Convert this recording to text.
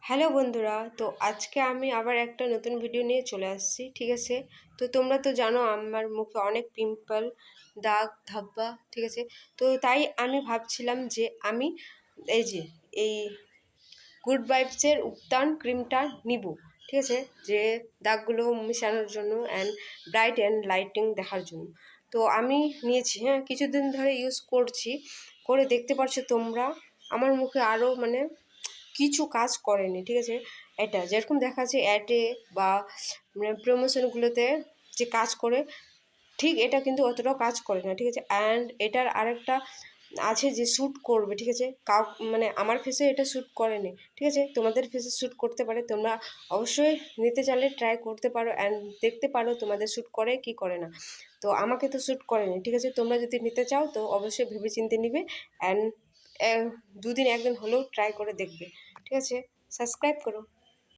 Hello বন্ধুরা, তো আজকে আমি আবার একটা নতুন ভিডিও নিয়ে চলে আসছি। ঠিক আছে, তো তোমরা তো জানো আমার মুখে অনেক পিম্পল, দাগ ধাব্বা। ঠিক আছে, তো তাই আমি ভাবছিলাম যে আমি এই এই গুড ভাইবসের উত্তান ক্রিমটা নিব। ঠিক আছে, যে দাগগুলো মেশানোর জন্য অ্যান্ড ব্রাইট অ্যান্ড লাইটিং দেখার জন্য। তো আমি নিয়েছি, হ্যাঁ, কিছুদিন ধরে ইউজ করছি, করে দেখতে পারছো তোমরা আমার মুখে আরও কিছু কাজ করেনি। ঠিক আছে, এটা যেরকম দেখা যাচ্ছে অ্যাডে বা প্রমোশনগুলোতে যে কাজ করে, ঠিক এটা কিন্তু অতটাও কাজ করে না। ঠিক আছে, অ্যান্ড এটার আরেকটা আছে যে শ্যুট করবে। ঠিক আছে, আমার ফেসে এটা শ্যুট করেনি। ঠিক আছে, তোমাদের ফেসে শ্যুট করতে পারে, তোমরা অবশ্যই নিতে চাইলে ট্রাই করতে পারো অ্যান্ড দেখতে পারো তোমাদের শ্যুট করে কি করে না। তো আমাকে তো শ্যুট করেনি। ঠিক আছে, তোমরা যদি নিতে চাও তো অবশ্যই ভেবেচিন্তে নিবে অ্যান্ড দুদিন একদিন হলেও ট্রাই করে দেখবে। ঠিক আছে, সাবস্ক্রাইব করো।